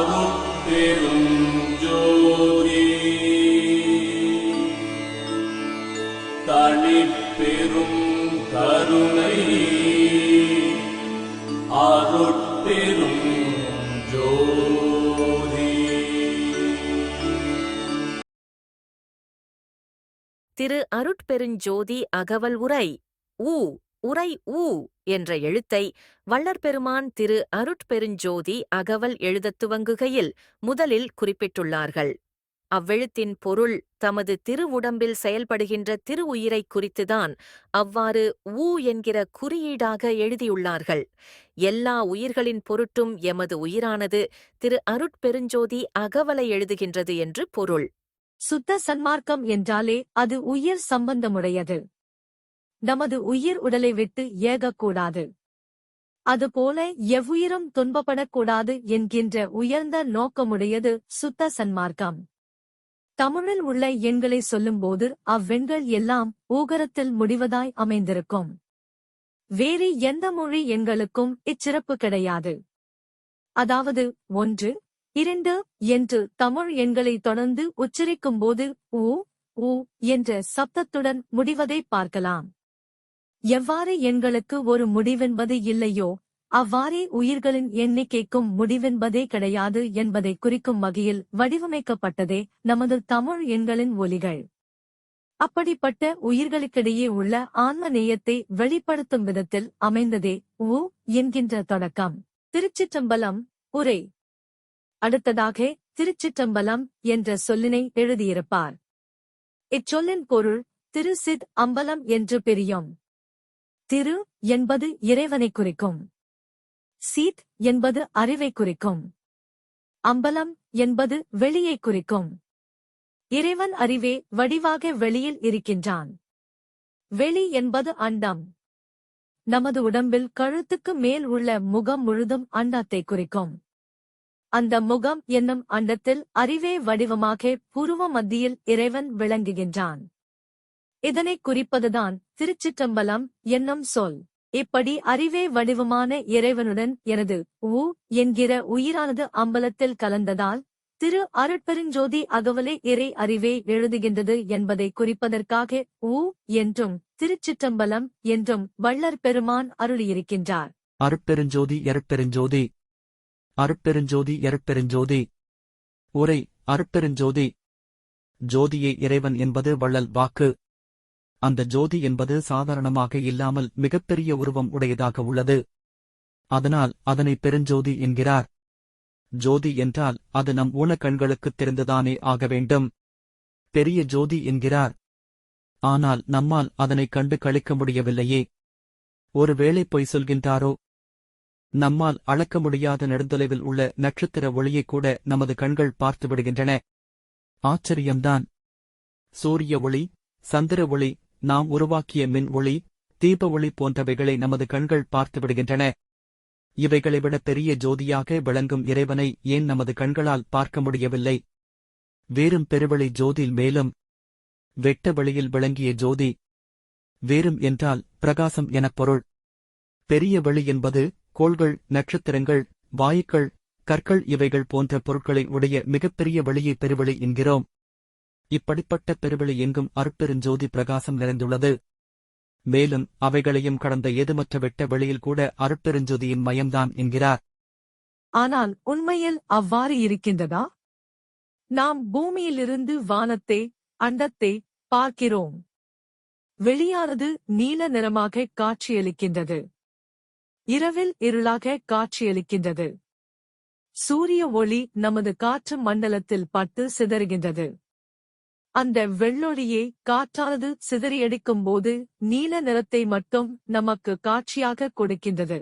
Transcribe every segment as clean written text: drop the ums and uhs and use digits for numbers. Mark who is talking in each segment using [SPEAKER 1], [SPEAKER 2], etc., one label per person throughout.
[SPEAKER 1] அருட்பெரும் ஜோதி தனிப்பெரும் கருணை அருட்பெரும் ஜோதி.
[SPEAKER 2] திரு அருட்பெருஞ்சோதி அகவல் உரை ஊ உரை ஊ என்ற எழுத்தை வள்ளற்பெருமான் திரு அருட்பெருஞ்சோதி அகவல் எழுதத் துவங்குகையில் முதலில் குறிப்பிட்டுள்ளார்கள். அவ்வெழுத்தின் பொருள் தமது திருவுடம்பில் செயல்படுகின்ற திருவுயிரைக் குறித்துதான் அவ்வாறு ஊ என்கிற குறியீடாக எழுதியுள்ளார்கள். எல்லா உயிர்களின் பொருட்டும் எமது உயிரானது திரு அருட்பெருஞ்சோதி அகவலை எழுதுகின்றது என்று பொருள்.
[SPEAKER 3] சுத்த சன்மார்க்கம் என்றாலே அது உயிர் சம்பந்தமுடையது. நமது உயிர் உடலை விட்டு ஏகக்கூடாது. அதுபோல எவ்வுயிரும் துன்பப்படக்கூடாது என்கின்ற உயர்ந்த நோக்கமுடையது சுத்த சன்மார்க்கம். தமிழில் உள்ள எண்களை சொல்லும்போது அவ்வெண்கள் எல்லாம் ஊகரத்தில் முடிவதாய் அமைந்திருக்கும். வேறு எந்த மொழி எண்களுக்கும் இச்சிறப்பு கிடையாது. அதாவது 1, 2 என்று தமிழ் எண்களை தொடர்ந்து உச்சரிக்கும்போது ஊ ஊ என்ற சப்தத்துடன் முடிவதை பார்க்கலாம். எவ்வாறு எண்களுக்கு ஒரு முடிவென்பது இல்லையோ அவ்வாறே உயிர்களின் எண்ணிக்கைக்கும் முடிவென்பதே கிடையாது என்பதை குறிக்கும் வகையில் வடிவமைக்கப்பட்டதே நமது தமிழ் எண்களின் ஒலிகள். அப்படிப்பட்ட உயிர்களுக்கிடையே உள்ள ஆன்ம நேயத்தை வெளிப்படுத்தும் விதத்தில் அமைந்ததே ஊ என்கின்ற தொடக்கம். திருச்சிற்றம்பலம் உரை. அடுத்ததாக திருச்சிற்றம்பலம் என்ற சொல்லினை எழுதியிருப்பார். இச்சொல்லின் பொருள் திருசித் அம்பலம் என்று பிரியும். திரு என்பது இறைவனை குறிக்கும். சீத் என்பது அறிவை குறிக்கும். அம்பலம் என்பது வெளியை குறிக்கும். இறைவன் அறிவே வடிவாக வெளியில் இருக்கின்றான். வெளி என்பது அண்டம். நமது உடம்பில் கழுத்துக்கு மேல் உள்ள முகம் முழுதும் அண்டத்தை குறிக்கும். அந்த முகம் என்னும் அண்டத்தில் அறிவே வடிவமாக புருவ மத்தியில் இறைவன் விளங்குகின்றான். இதனைக் குறிப்பதுதான் திருச்சிற்றம்பலம் என்னும் சொல். இப்படி அறிவே வடிவமான இறைவனுடன் எனது ஊ என்கிற உயிரானது அம்பலத்தில் கலந்ததால் திரு அருட்பெருஞ்சோதி அகவலை இறை அறிவே எழுதுகின்றது என்பதை குறிப்பதற்காக ஊ என்றும் திருச்சிற்றம்பலம் என்றும் வள்ளற் பெருமான் அருளியிருக்கின்றார்.
[SPEAKER 4] அருட்பெருஞ்சோதி எருட்பெருஞ்சோதி அருட்பெருஞ்சோதி எருட்பெருஞ்சோதி. உரை. அருட்பெருஞ்சோதி. ஜோதியே இறைவன் என்பது வள்ளல் வாக்கு. அந்த ஜோதி என்பது சாதாரணமாக இல்லாமல் மிகப்பெரிய உருவம் உடையதாக உள்ளது. அதனால் அதனை பெருஞ்சோதி என்கிறார். ஜோதி என்றால் அது நம் ஊனக்கண்களுக்குத் தெரிந்துதானே ஆக வேண்டும். பெரிய ஜோதி என்கிறார். ஆனால் நம்மால் அதனைக் கண்டு களிக்க முடியவில்லையே. ஒருவேளை பொய் சொல்கின்றாரோ? நம்மால் அளக்க முடியாத நெடுந்தொலைவில் உள்ள நட்சத்திர ஒளியைக் கூட நமது கண்கள் பார்த்து விடுகின்றன. ஆச்சரியம்தான். சூரிய ஒளி, சந்திர ஒளி, நாம் உருவாக்கிய மின் ஒளி, தீப ஒளி போன்றவைகளை நமது கண்கள் பார்த்து விடுகின்றன. இவைகளை விட பெரிய ஜோதியாக விளங்கும் இறைவனை ஏன் நமது கண்களால் பார்க்க முடியவில்லை? வேறும் பெருவெளி ஜோதியில் மேலும் வெட்ட வெளியில் விளங்கிய ஜோதி. வேறும் என்றால் பிரகாசம் எனப் பொருள். பெரிய வெளி என்பது கோள்கள், நட்சத்திரங்கள், வாயுக்கள், கற்கள் இவைகள் போன்ற பொருட்களை உடைய மிகப்பெரிய வெளியை பெருவெளி என்கிறோம். இப்படிப்பட்ட பெருவெளி எங்கும் அருட்பெருஞ்சோதி பிரகாசம் நிறைந்துள்ளது. மேலும் அவைகளையும் கடந்த ஏதுமற்ற வெட்ட வெளியில் கூட அருட்பெருஞ்சோதியின் மயம்தான் என்கிறார்.
[SPEAKER 3] ஆனால் உண்மையில் அவ்வாறு இருக்கின்றதா? நாம் பூமியிலிருந்து வானத்தை, அண்டத்தை பார்க்கிறோம். வெளியானது நீல நிறமாக காட்சியளிக்கின்றது. இரவில் இருளாக காட்சியளிக்கின்றது. சூரிய ஒளி நமது காற்று மண்டலத்தில் பட்டு சிதறுகின்றது. அந்த வெள்ளொளியை காற்றானது சிதறியடிக்கும்போது நீல நிறத்தை மட்டும் நமக்கு காட்சியாக கொடுக்கின்றது.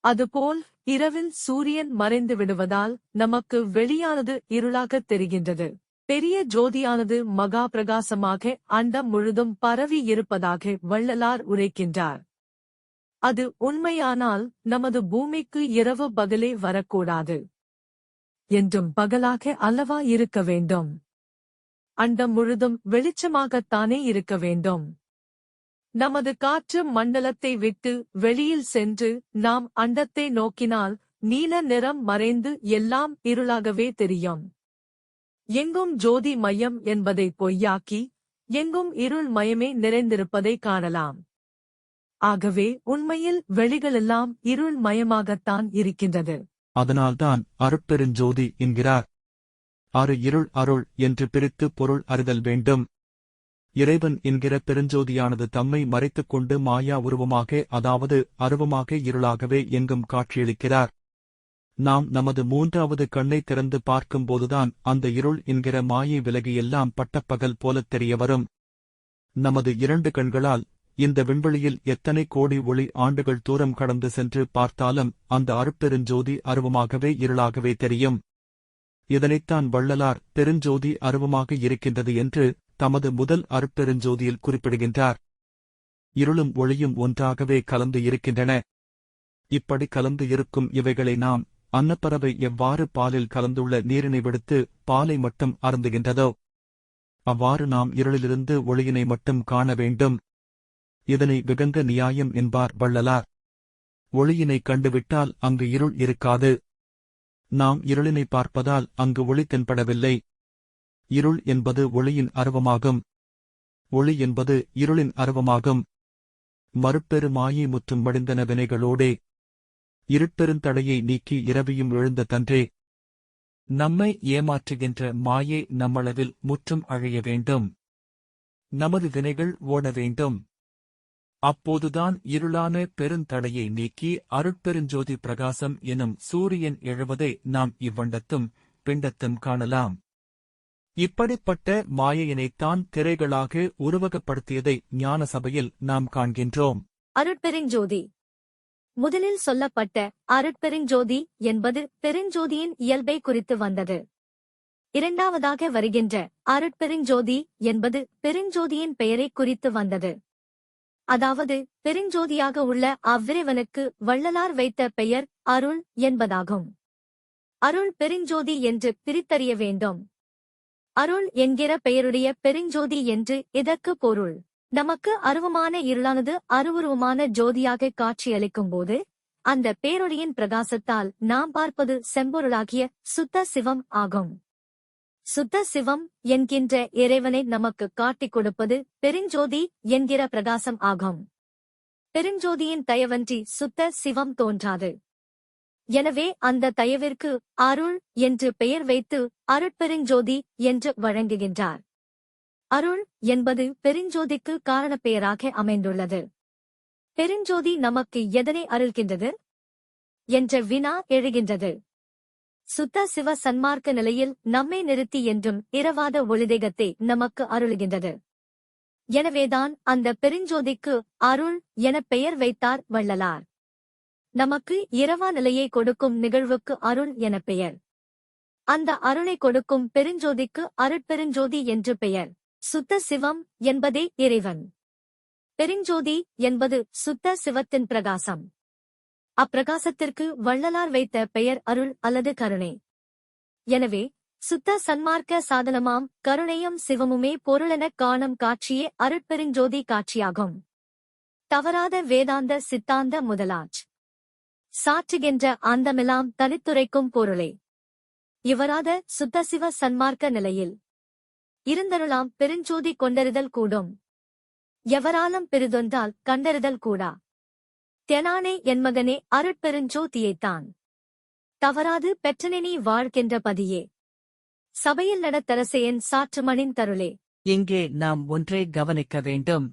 [SPEAKER 3] அதுபோல் இரவில் சூரியன் மறைந்து விடுவதால் நமக்கு வெளியானது இருளாகத் தெரிகின்றது. பெரிய ஜோதியானது மகா பிரகாசமாக அண்டம் முழுதும் பரவி இருப்பதாக வள்ளலார் உரைக்கின்றார். அது உண்மையானால் நமது பூமிக்கு இரவு பகலே வரக்கூடாது. என்றும் பகலாக அல்லவா இருக்க வேண்டும்? அண்டம் முழுதும் வெளிச்சமாகத்தானே இருக்க வேண்டும். நமது காற்று மண்டலத்தை விட்டு வெளியில் சென்று நாம் அண்டத்தை நோக்கினால் நீல நிறம் மறைந்து எல்லாம் இருளாகவே தெரியும். எங்கும் ஜோதி மயம் என்பதை பொய்யாக்கி எங்கும் இருள் மயமே நிறைந்திருப்பதை காணலாம். ஆகவே உண்மையில் வெளிகளெல்லாம் இருள் மயமாகத்தான் இருக்கின்றது.
[SPEAKER 4] அதனால்தான் அருட்பெருஞ்சோதி என்கிறார். அரு இருள் அருள் என்று பிரித்து பொருள் அறிதல் வேண்டும். இறைவன் என்கிற பெருஞ்சோதியானது தம்மை மறைத்துக் கொண்டு மாயா உருவமாக, அதாவது அருவமாக இருளாகவே எங்கும் காட்சியளிக்கிறார். நாம் நமது மூன்றாவது கண்ணை திறந்து பார்க்கும்போதுதான் அந்த இருள் என்கிற மாயை விலகி எல்லாம் பட்டப்பகல் போலத் தெரிய வரும். நமது 2 கண்களால் இந்த விண்வெளியில் எத்தனை கோடி ஒளி ஆண்டுகள் தூரம் கடந்து சென்று பார்த்தாலும் அந்த அருட்பெருஞ்சோதி அருவமாகவே இருளாகவே தெரியும். இதனைத்தான் வள்ளலார் பெருஞ்சோதி அருவமாக இருக்கின்றது என்று தமது முதல் அருட்பெருஞ்சோதியில் குறிப்பிடுகின்றார். இருளும் ஒளியும் ஒன்றாகவே கலந்து இருக்கின்றன. இப்படி கலந்து இருக்கும் இவைகளை நாம் அன்னப்பறவை எவ்வாறு பாலில் கலந்துள்ள நீரினை விடுத்து பாலை மட்டும் அருந்துகின்றதோ அவ்வாறு நாம் இருளிலிருந்து ஒளியினை மட்டும் காண வேண்டும். இதனை விகங்க நியாயம் என்பார் வள்ளலார். ஒளியினை கண்டுவிட்டால் அங்கு இருள் இருக்காது. நாம் இருளினை பார்ப்பதால் அங்கு ஒளி தென்படவில்லை. இருள் என்பது ஒளியின் அருவமாகும். ஒளி என்பது இருளின் அருவமாகும். மறுப்பெரு மாயை முற்றும் மடிந்தன வினைகளோடே இருட்பெருந்தடையை நீக்கி இரவியும் எழுந்த தன்றே. நம்மை ஏமாற்றுகின்ற மாயை நம்மளவில் முற்றும் அழிய வேண்டும். நமது வினைகள் ஓட வேண்டும். அப்போதுதான் இருளான பெருந்தடையை நீக்கி அருட்பெருஞ்சோதி பிரகாசம் எனும் சூரியன் எழுவதை நாம் இவ்வண்டத்தும் பிண்டத்தும் காணலாம். இப்படிப்பட்ட மாயையினைத்தான் திரைகளாக உருவகப்படுத்தியதை ஞான சபையில் நாம் காண்கின்றோம்.
[SPEAKER 5] அருட்பெருஞ்சோதி. முதலில் சொல்லப்பட்ட அருட்பெருஞ்சோதி என்பது பெருஞ்சோதியின் இயல்பை குறித்து வந்தது. இரண்டாவதாக வருகின்ற அருட்பெருஞ்சோதி என்பது பெருஞ்சோதியின் பெயரை குறித்து வந்தது. அதாவது பெருஞ்சோதியாக உள்ள அவ்விறைவனுக்கு வள்ளலார் வைத்த பெயர் அருள் என்பதாகும். அருள் பெருஞ்சோதி என்று பிரித்தறிய வேண்டும். அருள் என்கிற பெயருடைய பெருஞ்சோதி என்று இதற்கு பொருள். நமக்கு அருவமான இருளானது அருவுருவமான ஜோதியாக காட்சியளிக்கும்போது அந்த பேரொளியின் பிரகாசத்தால் நாம் பார்ப்பது செம்பொருளாகிய சுத்த சிவம் ஆகும். சுத்த சிவம் என்கின்ற இறைவனை நமக்கு காட்டிக் கொடுப்பது பெருஞ்சோதி என்கிற பிரகாசம் ஆகும். பெருஞ்சோதியின் தயவன்றி சுத்த சிவம் தோன்றாது. எனவே அந்த தயவிற்கு அருள் என்று பெயர் வைத்து அருட்பெருஞ்சோதி என்று வழங்குகின்றார். அருள் என்பது பெருஞ்சோதிக்கு காரணப்பெயராக அமைந்துள்ளது. பெருஞ்சோதி நமக்கு எதனை அருள்கின்றது என்ற வினா எழுகின்றது. சுத்த சிவ சன்மார்க்க நிலையில் நம்மை நிறுத்தி என்றும் இரவாத ஒளிதேகத்தை நமக்கு அருளுகின்றது. எனவேதான் அந்த பெருஞ்சோதிக்கு அருள் என பெயர் வைத்தார் வள்ளலார். நமக்கு இரவா நிலையை கொடுக்கும் நிகழ்வுக்கு அருள் என பெயர். அந்த அருளை கொடுக்கும் பெருஞ்சோதிக்கு அருட்பெருஞ்சோதி என்று பெயர். சுத்த சிவம் என்பதே இறைவன். பெருஞ்சோதி என்பது சுத்த சிவத்தின் பிரகாசம். அப்பிரகாசத்திற்கு வள்ளலார் வைத்த பெயர் அருள் அல்லது கருணை. எனவே சுத்த சன்மார்க்க சாதனமாம் கருணையும் சிவமுமே பொருளெனக் காணும் காட்சியே அருட்பெருஞ்சோதி காட்சியாகும். தவறாத வேதாந்த சித்தாந்த முதலாச் சாற்றுகின்ற அந்தமெல்லாம் தனித்துரைக்கும் பொருளே. இவராத சுத்த சிவ சன்மார்க்க நிலையில் இருந்தருளாம் பெருஞ்சோதி கொண்டறிதல் கூடும். எவராலும் பெரிதொன்றால் கண்டறிதல் கூடா. தெனானே என்மகனே அருட்பெருஞ்சோதியைத்தான் தவறாது பெற்றனே வாழ்கின்ற பதியே. சபையில் நடத்தரசையன் சாற்றுமணின் தருளே.
[SPEAKER 6] இங்கே நாம் ஒன்றை கவனிக்க வேண்டும்.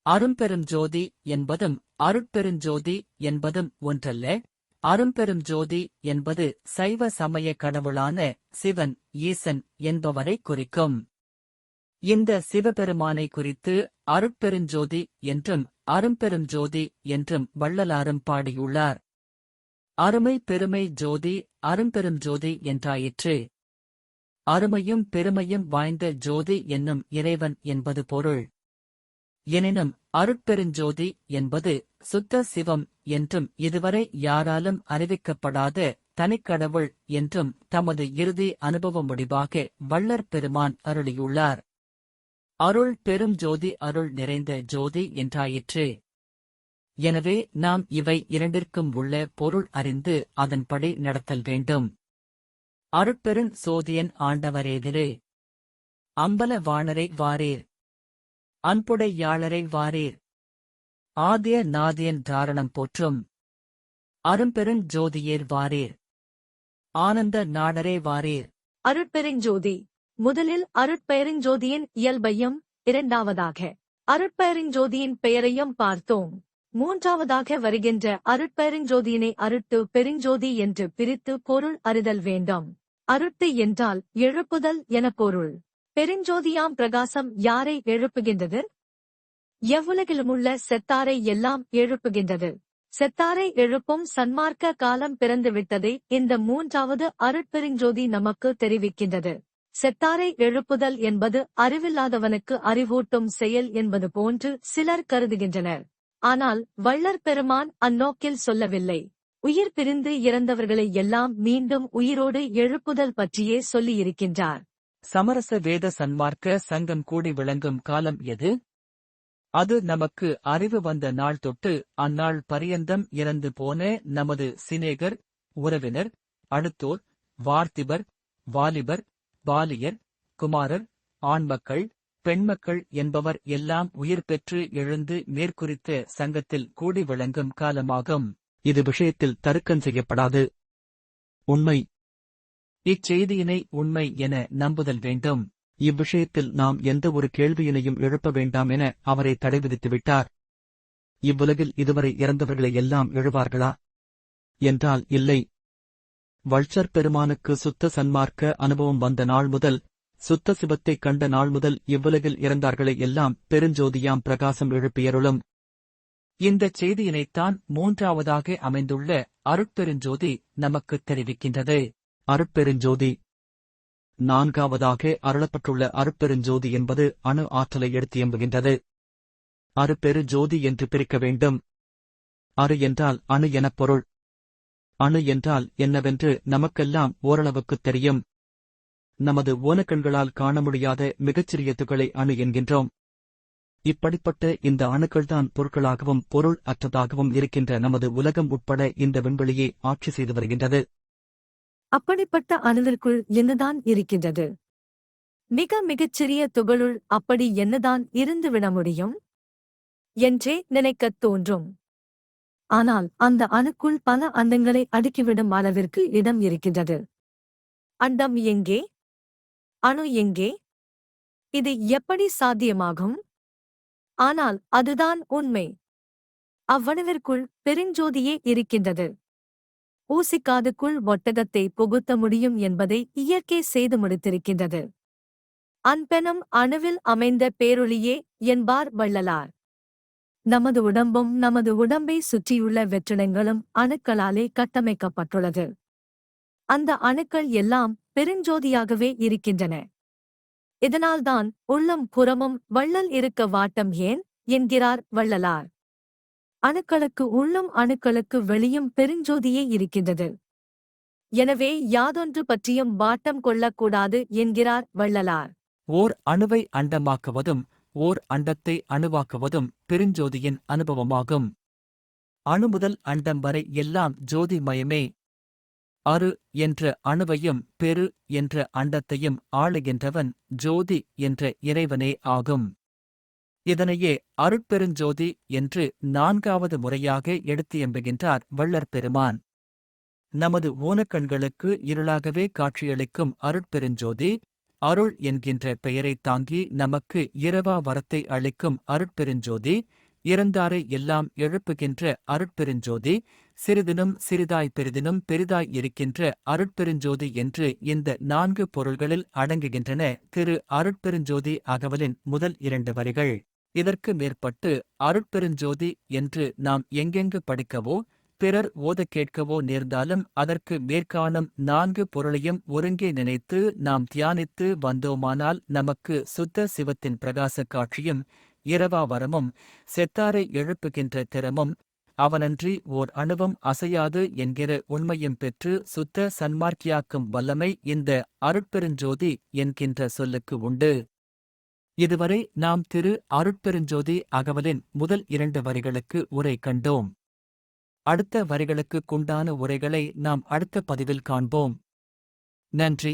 [SPEAKER 6] அரும்பெருஞ்சோதி என்பதும் அருட்பெருஞ்சோதி என்பதும் ஒன்றல்ல. அரும்பெருஞ்சோதி என்பது சைவ சமய கடவுளான சிவன் ஈசன் என்பவரை குறிக்கும். இந்த சிவபெருமானை குறித்து அருட்பெருஞ்சோதி என்றும் அரும்பெருஞ்சோதி என்றும் வள்ளலாரும் பாடியுள்ளார். அருமை பெருமை ஜோதி அரும்பெருஞ்சோதி என்றாயிற்று. அருமையும் பெருமையும் வாய்ந்த ஜோதி என்னும் இறைவன் என்பது பொருள். எனினும் அருட்பெருஞ்சோதி என்பது சுத்த சிவம் என்றும் இதுவரை யாராலும் அறிவிக்கப்படாத தனிக்கடவுள் என்றும் தமது இறுதி அனுபவ முடிவாக வள்ளற் பெருமான் அருளியுள்ளார். அருள் பெரும் ஜோதி அருள் நிறைந்த ஜோதி என்றாயிற்று. எனவே நாம் இவை இரண்டிற்கும் உள்ள பொருள் அறிந்து அதன்படி நடத்தல் வேண்டும். அருட்பெருஞ் சோதியன் ஆண்டவரேதிரு அம்பல வாணரை வாரீர் அன்புடை யாளரை வாரீர் ஆதிய நாதியன் தாரணம் போற்றும் அரும்பெருஞ் ஜோதியேர் வாரீர் ஆனந்த நாடரே வாரீர்.
[SPEAKER 5] அருட்பெருஞ்சோதி. முதலில் அருட்பெருஞ்சோதியின் இயல்பையும், இரண்டாவதாக அருட்பெருஞ்சோதியின் பெயரையும் பார்த்தோம். மூன்றாவதாக வருகின்ற அருட்பெருஞ்சோதியினை அருட்டு பெருஞ்சோதி என்று பிரித்து பொருள் அறிதல் வேண்டும். அருட்டு என்றால் எழுப்புதல் என பொருள். பெருஞ்சோதியாம் பிரகாசம் யாரை எழுப்புகின்றது? எவ்வுலகிலுமுள்ள செத்தாரை எல்லாம் எழுப்புகின்றது. செத்தாரை எழுப்பும் சன்மார்க்க காலம் பிறந்துவிட்டதை இந்த மூன்றாவது அருட்பெருஞ்சோதி நமக்கு தெரிவிக்கின்றது. செத்தாரை எழுப்புதல் என்பது அறிவில்லாதவனுக்கு அறிவூட்டும் செயல் என்பது போன்று சிலர் கருதுகின்றனர். ஆனால் வள்ளற் பெருமான் அந்நோக்கில் சொல்லவில்லை. உயிர் பிரிந்து இறந்தவர்களை எல்லாம் மீண்டும் உயிரோடு எழுப்புதல் பற்றியே சொல்லியிருக்கின்றார்.
[SPEAKER 6] சமரச வேத சன்மார்க்க சங்கம் கூடி விளங்கும் காலம் எது? அது நமக்கு அறிவு வந்த நாள் தொட்டு அந்நாள் பரியந்தம் இறந்து போன நமது சிநேகர், உறவினர், அடுத்தோர், வார்த்திபர், வாலிபர், பாலியர், குமாரர், ஆண்மக்கள், பெண்மக்கள் என்பவர் எல்லாம் உயிர் பெற்று எழுந்து மேற்குறித்த சங்கத்தில் கூடி விளங்கும் காலமாகும்.
[SPEAKER 4] இது விஷயத்தில் தருக்கம் செய்யப்படாது. உண்மை.
[SPEAKER 6] இச்செய்தியினை உண்மை என நம்புதல் வேண்டும்.
[SPEAKER 4] இவ்விஷயத்தில் நாம் எந்த ஒரு கேள்வியினையும் எழுப்ப வேண்டாம் என அவரை தடை விதித்துவிட்டார். இவ்வுலகில் இதுவரை இறந்தவர்களை எல்லாம் எழுவார்களா என்றால் இல்லை. வள்ளற் பெருமானுக்கு சுத்த சன்மார்க்க அனுபவம் வந்த நாள் முதல், சுத்த சிவத்தைக் கண்ட நாள் முதல் இவ்வுலகில் இறந்தார்களை எல்லாம் பெருஞ்சோதியாம் பிரகாசம் எழுப்பியருளும்.
[SPEAKER 6] இந்தச் செய்தியினைத்தான் மூன்றாவதாக அமைந்துள்ள அருட்பெருஞ்சோதி நமக்குத் தெரிவிக்கின்றது.
[SPEAKER 4] அருட்பெருஞ்சோதி. நான்காவதாக அருளப்பட்டுள்ள அருட்பெருஞ்சோதி என்பது அணு ஆற்றலை எடுத்தியம்புகின்றது. அருட்பெரு ஜோதி என்று பிரிக்க வேண்டும். அரு என்றால் அணு எனப் பொருள். அணு என்றால் என்னவென்று நமக்கெல்லாம் ஓரளவுக்குத் தெரியும். நமது ஓனக்கண்களால் காண முடியாத மிகச்சிறிய துகளை அணு என்கின்றோம். இப்படிப்பட்ட இந்த அணுக்கள்தான் பொருட்களாகவும் பொருள் அற்றதாகவும் இருக்கின்ற நமது உலகம் உட்பட இந்த விண்வெளியை ஆட்சி செய்து வருகின்றது.
[SPEAKER 3] அப்படிப்பட்ட அணுவிற்குள் என்னதான் இருக்கின்றது? மிகச் சிறிய துகளுள் அப்படி என்னதான் இருந்துவிட முடியும் என்றே நினைக்கத் தோன்றும். ஆனால் அந்த அணுக்குள் பல அண்டங்களை அடுக்கிவிடும் அளவிற்கு இடம் இருக்கின்றது. அண்டம் எங்கே? அணு எங்கே? இது எப்படி சாத்தியமாகும்? ஆனால் அதுதான் உண்மை. அவ்வணுவிற்குள் பெருஞ்சோதியே இருக்கின்றது. ஊசிக்காதுக்குள் ஒட்டகத்தை புகுத்த முடியும் என்பதை இயற்கை செய்து முடித்திருக்கின்றது. அன்பெனும் அணுவில் அமைந்த பேரொளியே என்பார் வள்ளலார். நமது உடம்பும் நமது உடம்பை சுற்றியுள்ள வெற்றிடங்களும் அணுக்களாலே கட்டமைக்கப்பட்டுள்ளது. அந்த அணுக்கள் எல்லாம் பெருஞ்சோதியாகவே இருக்கின்றன. இதனால்தான் உள்ளம் புறமும் வள்ளல் இருக்க வாட்டம் ஏன் என்கிறார் வள்ளலார். அணுக்களுக்கு உள்ளும் அணுக்களுக்கு வெளியும் பெருஞ்சோதியே இருக்கின்றது. எனவே யாதொன்று பற்றியும் வாட்டம் கொள்ளக்கூடாது என்கிறார் வள்ளலார்.
[SPEAKER 6] ஓர் அணுவை அண்டமாக்குவதும் ஓர் அண்டத்தை அணுவாக்குவதும் பெருஞ்சோதியின் அனுபவமாகும். அணு முதல் அண்டம் வரை எல்லாம் ஜோதிமயமே. அரு என்ற அணுவையும் பெரு என்ற அண்டத்தையும் ஆளுகின்றவன் ஜோதி என்ற இறைவனே ஆகும். இதனையே அருட்பெருஞ்சோதி என்று நான்காவது முறையாக எடுத்தியம்புகின்றார் வள்ளற் பெருமான். நமது ஊனக்கண்களுக்கு இருளாகவே காட்சியளிக்கும் அருட்பெருஞ்சோதி, அருள் என்கின்ற பெயரைத் தாங்கி நமக்கு இரவா வரத்தை அளிக்கும் அருட்பெருஞ்சோதி, இறந்தாரை எல்லாம் எழுப்புகின்ற அருட்பெருஞ்சோதி, சிறிதினும் சிறிதாய் பெரிதினும் பெரிதாய் இருக்கின்ற அருட்பெருஞ்சோதி என்று இந்த 4 பொருள்களில் அடங்குகின்றன திரு அருட்பெருஞ்சோதி அகவலின் முதல் 2 வரிகள். இதற்கு மேற்பட்டு அருட்பெருஞ்சோதி என்று நாம் எங்கெங்கு படிக்கவோ பிறர் ஓதக் கேட்கவோ நேர்ந்தாலும் அதற்கு மேற்காணும் 4 பொருளையும் ஒருங்கே நினைத்து நாம் தியானித்து வந்தோமானால் நமக்கு சுத்த சிவத்தின் பிரகாச காட்சியும் இரவா வரமும் செத்தாரை எழுப்புகின்ற திறமும் அவனன்றி ஓர் அணுவும் அசையாது என்கிற உண்மையும் பெற்று சுத்த சன்மார்க்கியாக்கும் வல்லமை இந்த அருட்பெருஞ்சோதி என்கின்ற சொல்லுக்கு உண்டு. இதுவரை நாம் திரு அருட்பெருஞ்சோதி அகவலின் முதல் 2 வரிகளுக்கு உரை கண்டோம். அடுத்த வரிகளுக்குண்டான உரைகளை நாம் அடுத்த பதிவில் காண்போம். நன்றி.